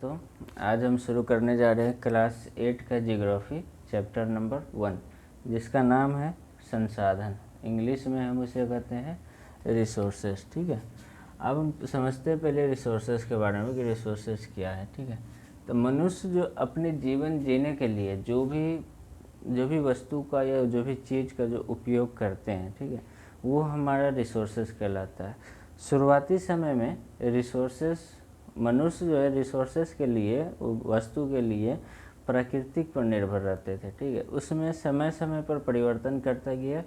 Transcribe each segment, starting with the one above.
दोस्तों, आज हम शुरू करने जा रहे हैं क्लास 8 का जियोग्राफी चैप्टर नंबर 1, जिसका नाम है संसाधन। इंग्लिश में हम उसे कहते हैं रिसोर्सेज। ठीक है, अब हम समझते हैं पहले रिसोर्सेज के बारे में कि रिसोर्सेज क्या है। ठीक है, तो मनुष्य जो अपने जीवन जीने के लिए जो भी वस्तु का या जो भी चीज़ का जो उपयोग करते हैं, ठीक है, वो हमारा रिसोर्सेज कहलाता है। शुरुआती समय में मनुष्य जो है रिसोर्सेज के लिए, वस्तु के लिए प्राकृतिक पर निर्भर रहते थे। ठीक है, उसमें समय समय पर परिवर्तन करता गया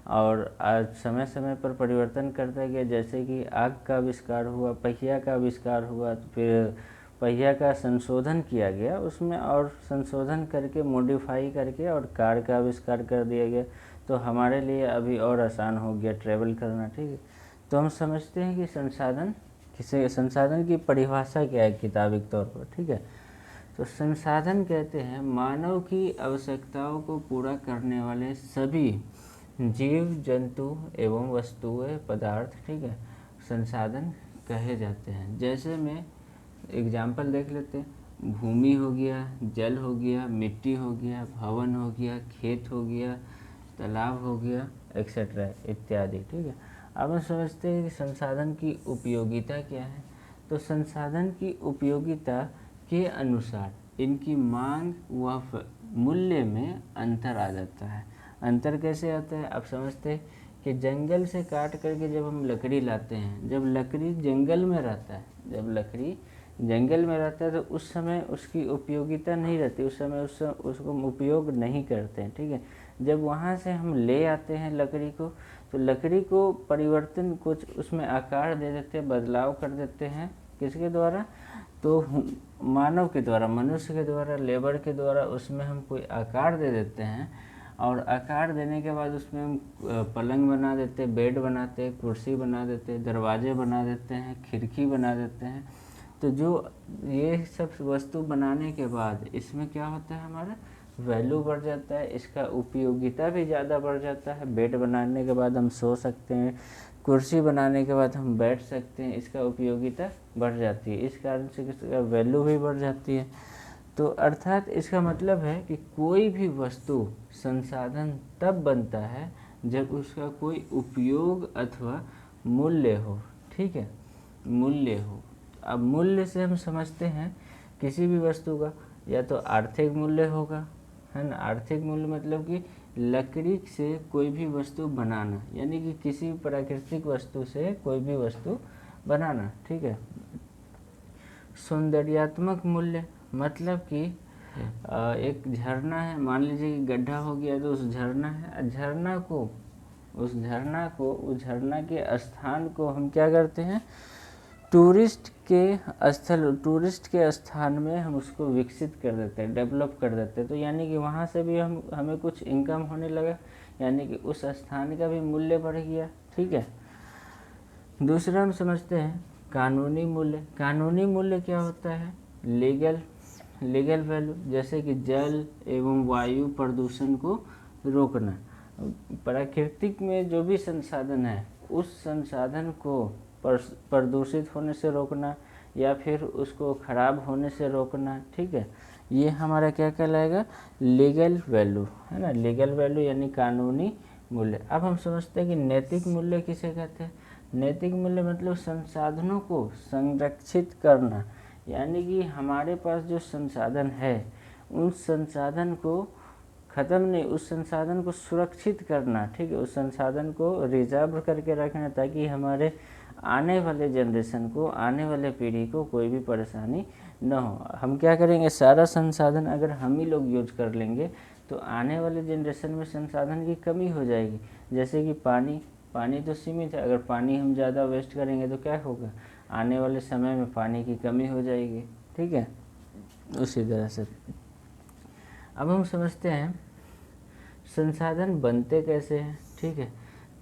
और आज समय समय पर परिवर्तन करता गया। जैसे कि आग का आविष्कार हुआ, पहिया का आविष्कार हुआ, तो फिर पहिया का संशोधन किया गया उसमें, और संशोधन करके मॉडिफाई करके और कार का आविष्कार कर दिया गया, तो हमारे लिए अभी और आसान हो गया ट्रैवल करना। ठीक है, तो हम समझते हैं कि संसाधन की परिभाषा क्या है किताबिक तौर पर। ठीक है, तो संसाधन कहते हैं मानव की आवश्यकताओं को पूरा करने वाले सभी जीव जंतु एवं वस्तुएं पदार्थ, ठीक है, संसाधन कहे जाते हैं। जैसे में एग्जाम्पल देख लेते हैं, भूमि हो गया, जल हो गया, मिट्टी हो गया, भवन हो गया, खेत हो गया, तालाब हो गया, एक्सेट्रा इत्यादि। ठीक है, अब हम समझते हैं कि संसाधन की उपयोगिता क्या है। तो संसाधन की उपयोगिता के अनुसार इनकी मांग व मूल्य में अंतर आ जाता है। अंतर कैसे आता है, आप समझते हैं कि जंगल से काट करके जब हम लकड़ी लाते हैं, जब लकड़ी जंगल में रहता है तो उस समय उसकी उपयोगिता नहीं रहती, उस समय उसको हम उपयोग नहीं करते हैं। ठीक है, जब वहाँ से हम ले आते हैं लकड़ी को, तो लकड़ी को परिवर्तन कुछ उसमें आकार दे देते हैं, बदलाव कर देते हैं। किसके द्वारा? तो मानव के द्वारा, मनुष्य के द्वारा, लेबर के द्वारा उसमें हम कोई आकार दे देते हैं, और आकार देने के बाद उसमें हम पलंग बना देते हैं, बेड बनाते हैं, कुर्सी बना देते हैं, दरवाजे बना देते हैं, खिड़की बना देते हैं। तो जो ये सब वस्तु बनाने के बाद इसमें क्या होता है, हमारा वैल्यू बढ़ जाता है, इसका उपयोगिता भी ज़्यादा बढ़ जाता है। बेड बनाने के बाद हम सो सकते हैं, कुर्सी बनाने के बाद हम बैठ सकते हैं, इसका उपयोगिता बढ़ जाती है, इस कारण से इसका वैल्यू भी बढ़ जाती है। तो अर्थात इसका मतलब है कि कोई भी वस्तु संसाधन तब बनता है जब उसका कोई उपयोग अथवा मूल्य हो। ठीक है, मूल्य हो। अब मूल्य से हम समझते हैं किसी भी वस्तु का या तो आर्थिक मूल्य होगा, है ना। आर्थिक मूल्य मतलब कि लकड़ी से कोई भी वस्तु बनाना, यानी कि किसी प्राकृतिक वस्तु से कोई भी वस्तु बनाना। ठीक है, सौंदर्यात्मक मूल्य मतलब कि एक झरना है, मान लीजिए कि गड्ढा हो गया, तो उस झरना है, उस झरना के स्थान को हम क्या करते हैं, टूरिस्ट के स्थान में हम उसको विकसित कर देते हैं, डेवलप कर देते हैं। तो यानी कि वहाँ से भी हमें कुछ इनकम होने लगा, यानी कि उस स्थान का भी मूल्य बढ़ गया। ठीक है, दूसरा हम समझते हैं कानूनी मूल्य। कानूनी मूल्य क्या होता है, लीगल वैल्यू, जैसे कि जल एवं वायु प्रदूषण को रोकना। प्राकृतिक में जो भी संसाधन है उस संसाधन को प्रदूषित होने से रोकना या फिर उसको खराब होने से रोकना। ठीक है, ये हमारा क्या कहलाएगा, लीगल वैल्यू, है ना। लीगल वैल्यू यानी कानूनी मूल्य। अब हम समझते हैं कि नैतिक मूल्य किसे कहते हैं। नैतिक मूल्य मतलब संसाधनों को संरक्षित करना, यानी कि हमारे पास जो संसाधन है उस संसाधन को ख़त्म नहीं, उस संसाधन को सुरक्षित करना। ठीक है, उस संसाधन को रिजर्व करके रखना, ताकि हमारे आने वाले जनरेशन को, आने वाले पीढ़ी को कोई भी परेशानी न हो। हम क्या करेंगे, सारा संसाधन अगर हम ही लोग यूज कर लेंगे तो आने वाले जनरेशन में संसाधन की कमी हो जाएगी। जैसे कि पानी तो सीमित है, अगर पानी हम ज़्यादा वेस्ट करेंगे तो क्या होगा, आने वाले समय में पानी की कमी हो जाएगी। ठीक है, उसी तरह से अब हम समझते हैं संसाधन बनते कैसे हैं। ठीक है,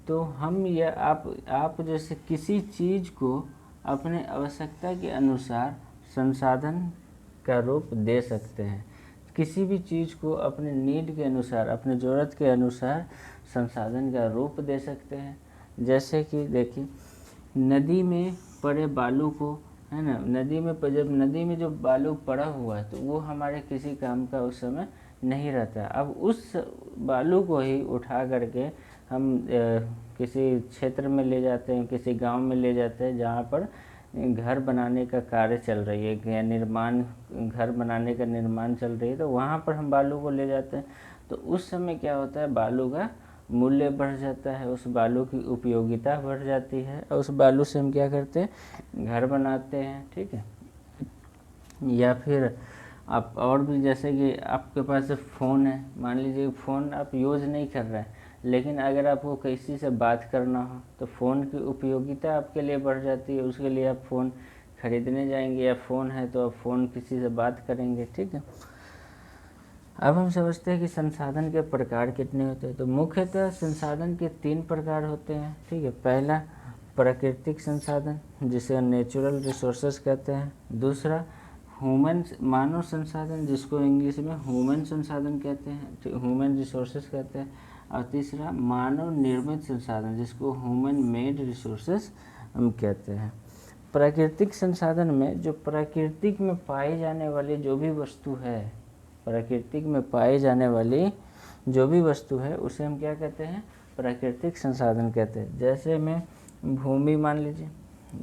तो हम या आप जैसे किसी चीज़ को अपने आवश्यकता के अनुसार संसाधन का रूप दे सकते हैं। किसी भी चीज़ को अपने नीड के अनुसार, अपने ज़रूरत के अनुसार संसाधन का रूप दे सकते हैं। जैसे कि देखिए, नदी में पड़े बालू को है ना। नदी में जब नदी में जो बालू पड़ा हुआ है तो वो हमारे किसी काम का उस समय नहीं रहता। अब उस बालू को ही उठा करके हम किसी क्षेत्र में ले जाते हैं, किसी गांव में ले जाते हैं जहाँ पर घर बनाने का कार्य चल रही है या निर्माण, घर बनाने का निर्माण चल रही है, तो वहाँ पर हम बालू को ले जाते हैं। तो उस समय क्या होता है, बालू का मूल्य बढ़ जाता है, उस बालू की उपयोगिता बढ़ जाती है और उस बालू से हम क्या करते हैं, घर बनाते हैं, ठीक है। या फिर आप और भी, जैसे कि आपके पास फ़ोन है, मान लीजिए फ़ोन आप यूज़ नहीं कर रहे हैं, लेकिन अगर आपको किसी से बात करना हो तो फ़ोन की उपयोगिता आपके लिए बढ़ जाती है, उसके लिए आप फ़ोन खरीदने जाएंगे, या फ़ोन है तो आप फ़ोन किसी से बात करेंगे, ठीक है। अब हम समझते हैं कि संसाधन के प्रकार कितने होते हैं। तो मुख्यतः संसाधन के 3 प्रकार होते हैं, ठीक है। पहला प्राकृतिक संसाधन जिसे नेचुरल रिसोर्सेज कहते हैं, दूसरा ह्यूमन मानव संसाधन जिसको इंग्लिश में ह्यूमन संसाधन कहते हैं, ह्यूमन रिसोर्सेज कहते हैं, और तीसरा मानव निर्मित संसाधन जिसको ह्यूमन मेड रिसोर्सेज हम कहते हैं। प्राकृतिक संसाधन में जो प्राकृतिक में पाई जाने वाली जो भी वस्तु है, प्राकृतिक में पाई जाने वाली जो भी वस्तु है उसे हम क्या कहते हैं, प्राकृतिक संसाधन कहते हैं। जैसे में भूमि मान लीजिए,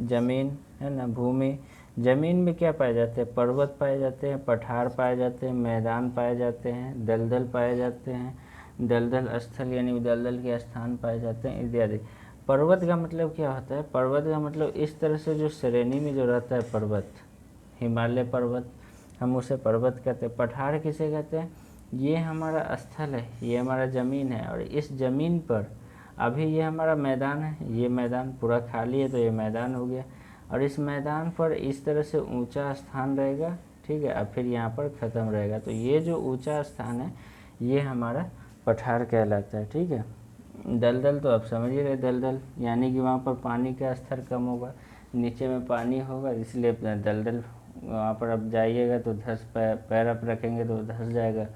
ज़मीन है ना, भूमि, ज़मीन में क्या पाए जाते हैं, पर्वत पाए जाते हैं, पठार पाए जाते हैं, मैदान पाए जाते हैं, दलदल पाए जाते हैं, दलदल स्थल यानी दलदल के स्थान पाए जाते हैं इत्यादि। पर्वत का मतलब क्या होता है, पर्वत का मतलब इस तरह से जो श्रेणी में जो रहता है पर्वत, हिमालय पर्वत, हम उसे पर्वत कहते हैं। पठार किसे कहते हैं, ये हमारा स्थल है, ये हमारा ज़मीन है, और इस ज़मीन पर अभी ये हमारा मैदान है, ये मैदान पूरा खाली है तो ये मैदान हो गया, और इस मैदान पर इस तरह से ऊंचा स्थान रहेगा, ठीक है, अब फिर यहाँ पर ख़त्म रहेगा, तो ये जो ऊंचा स्थान है ये हमारा पठार कहलाता है, ठीक है। दलदल तो आप समझ ही रहे, दलदल यानी कि वहाँ पर पानी का स्तर कम होगा, नीचे में पानी होगा, इसलिए दलदल, वहाँ पर आप जाइएगा तो धस पैर आप रखेंगे तो धस जाएगा,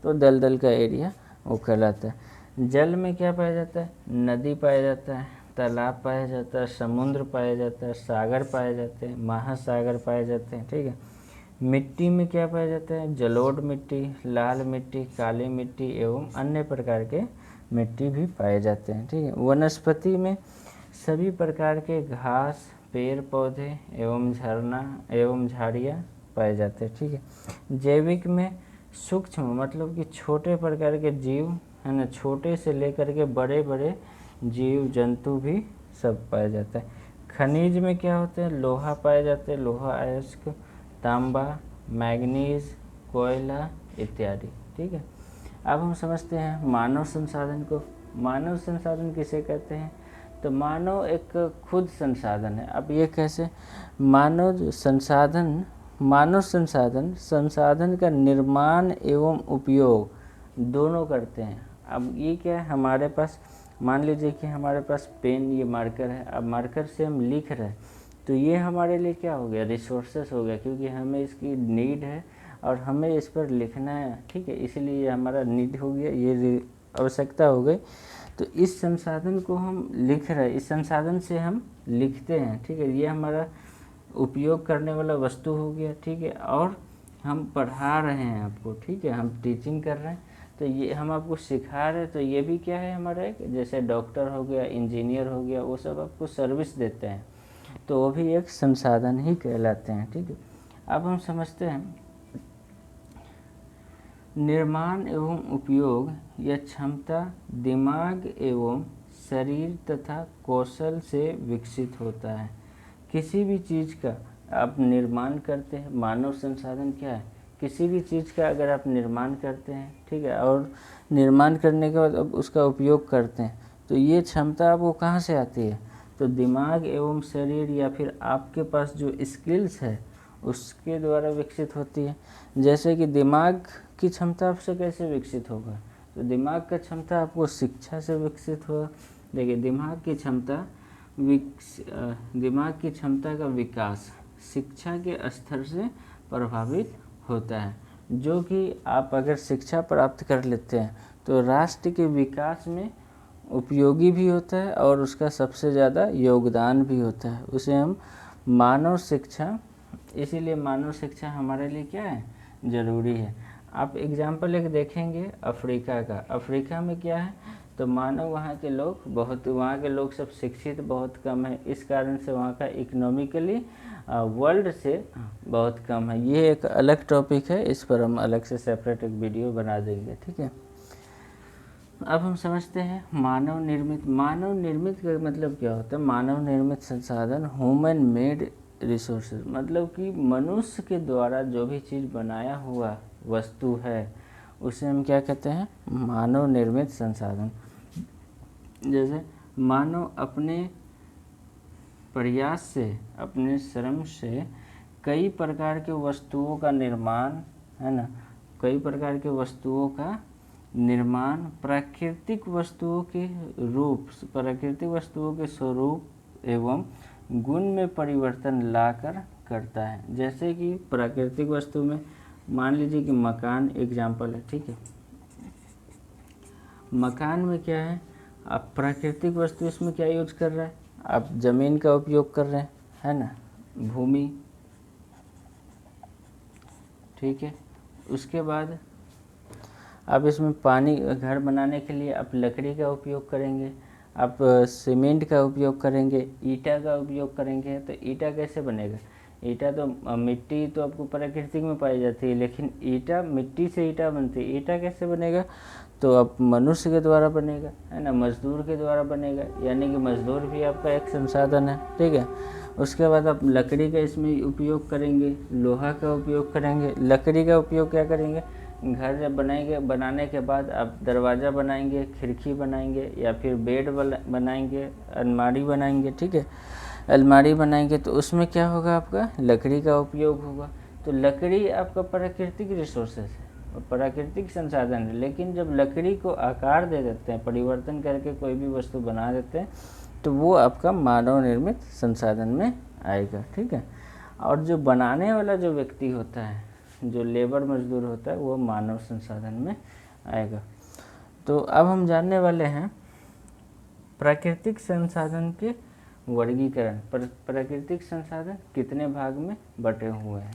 तो दलदल का एरिया वो कहलाता है। जल में क्या पाया जाता है, नदी पाया जाता है, तालाब पाया जाता है, समुद्र पाया जाता है, सागर पाए जाते हैं, महासागर पाए जाते हैं, ठीक है। मिट्टी में क्या पाया जाता है, जलोढ़ मिट्टी, लाल मिट्टी, काली मिट्टी एवं अन्य प्रकार के मिट्टी भी पाए जाते हैं, ठीक है। वनस्पति में सभी प्रकार के घास, पेड़ पौधे एवं झरना एवं झाड़ियाँ पाए जाते हैं, ठीक है। जैविक में सूक्ष्म मतलब कि छोटे प्रकार के जीव है ना, छोटे से लेकर के बड़े बड़े जीव जंतु भी सब पाया जाता है। खनिज में क्या होते हैं, लोहा पाए जाते हैं, लोहा अयस्क, तांबा, मैग्नीज, कोयला इत्यादि, ठीक है। अब हम समझते हैं मानव संसाधन को। मानव संसाधन किसे कहते हैं, तो मानव एक खुद संसाधन है। अब ये कैसे, मानव संसाधन संसाधन का निर्माण एवं उपयोग दोनों करते हैं। अब ये क्या है, हमारे पास मान लीजिए कि हमारे पास पेन, ये मार्कर है, अब मार्कर से हम लिख रहे हैं तो ये हमारे लिए क्या हो गया, रिसोर्सेस हो गया, क्योंकि हमें इसकी नीड है और हमें इस पर लिखना है, ठीक है, इसलिए ये हमारा नीड हो गया, ये आवश्यकता हो गई। तो इस संसाधन को हम लिख रहे हैं, इस संसाधन से हम लिखते हैं, ठीक है, ये हमारा उपयोग करने वाला वस्तु हो गया, ठीक है। और हम पढ़ा रहे हैं आपको, ठीक है, हम टीचिंग कर रहे हैं तो ये हम आपको सिखा रहे हैं, तो ये भी क्या है हमारा एक, जैसे डॉक्टर हो गया, इंजीनियर हो गया, वो सब आपको सर्विस देते हैं, तो वो भी एक संसाधन ही कहलाते हैं, ठीक है। अब हम समझते हैं निर्माण एवं उपयोग या क्षमता दिमाग एवं शरीर तथा कौशल से विकसित होता है। किसी भी चीज़ का आप निर्माण करते हैं, मानव संसाधन क्या है, किसी भी चीज़ का अगर आप निर्माण करते हैं, ठीक है, और निर्माण करने के बाद अब उसका उपयोग करते हैं, तो ये क्षमता आपको कहाँ से आती है, तो दिमाग एवं शरीर या फिर आपके पास जो स्किल्स है उसके द्वारा विकसित होती है। जैसे कि दिमाग की क्षमता आपसे कैसे विकसित होगा, तो दिमाग का क्षमता आपको शिक्षा से विकसित होगा। देखिए दिमाग की क्षमता का विकास शिक्षा के स्तर से प्रभावित होता है, जो कि आप अगर शिक्षा प्राप्त कर लेते हैं तो राष्ट्र के विकास में उपयोगी भी होता है और उसका सबसे ज़्यादा योगदान भी होता है, उसे हम मानव शिक्षा, इसीलिए मानव शिक्षा हमारे लिए क्या है, ज़रूरी है। आप एग्जाम्पल एक देखेंगे अफ्रीका का, अफ्रीका में क्या है, तो मानव वहाँ के लोग सब शिक्षित बहुत कम है, इस कारण से वहाँ का इकोनॉमिकली वर्ल्ड से बहुत कम है। ये एक अलग टॉपिक है, इस पर हम अलग से सेपरेट एक वीडियो बना देंगे, ठीक है। अब हम समझते हैं मानव निर्मित। मानव निर्मित का मतलब क्या होता है, मानव निर्मित संसाधन, ह्यूमन मेड रिसोर्सेज, मतलब कि मनुष्य के द्वारा जो भी चीज़ बनाया हुआ वस्तु है उसे हम क्या कहते हैं, मानव निर्मित संसाधन। जैसे मानव अपने प्रयास से, अपने श्रम से कई प्रकार के वस्तुओं का निर्माण, है ना, कई प्रकार के वस्तुओं का निर्माण प्राकृतिक वस्तुओं के स्वरूप एवं गुण में परिवर्तन लाकर करता है। जैसे कि प्राकृतिक वस्तु में मान लीजिए कि मकान एग्जाम्पल है, ठीक है। मकान में क्या है, आप प्राकृतिक वस्तु इसमें क्या यूज कर रहे हैं, आप ज़मीन का उपयोग कर रहे हैं, है ना, भूमि, ठीक है। उसके बाद आप इसमें पानी, घर बनाने के लिए आप लकड़ी का उपयोग करेंगे, आप सीमेंट का उपयोग करेंगे, ईटा का उपयोग करेंगे। तो ईटा कैसे बनेगा, ईटा तो मिट्टी तो आपको प्राकृतिक में पाई जाती है, लेकिन ईटा, मिट्टी से ईटा बनती है, ईटा कैसे बनेगा, तो आप मनुष्य के द्वारा बनेगा, है ना, मजदूर के द्वारा बनेगा, यानी कि मजदूर भी आपका एक संसाधन है, ठीक है। उसके बाद आप लकड़ी का इसमें उपयोग करेंगे, लोहा का उपयोग करेंगे। लकड़ी का उपयोग क्या करेंगे, घर जब बनाने के बाद आप दरवाज़ा बनाएंगे, खिड़की बनाएंगे, या फिर बेड बनाएंगे, अलमारी बनाएंगे, ठीक है। अलमारी बनाएंगे तो उसमें क्या होगा, आपका लकड़ी का उपयोग होगा। तो लकड़ी आपका प्राकृतिक रिसोर्सेज है, प्राकृतिक संसाधन है, लेकिन जब लकड़ी को आकार दे देते हैं, परिवर्तन करके कोई भी वस्तु बना देते हैं, तो वो आपका मानव निर्मित संसाधन में आएगा, ठीक है। और जो बनाने वाला जो व्यक्ति होता है, जो लेबर मजदूर होता है, वो मानव संसाधन में आएगा। तो अब हम जानने वाले हैं प्राकृतिक संसाधन के वर्गीकरण। प्राकृतिक संसाधन कितने भाग में बटे हुए हैं।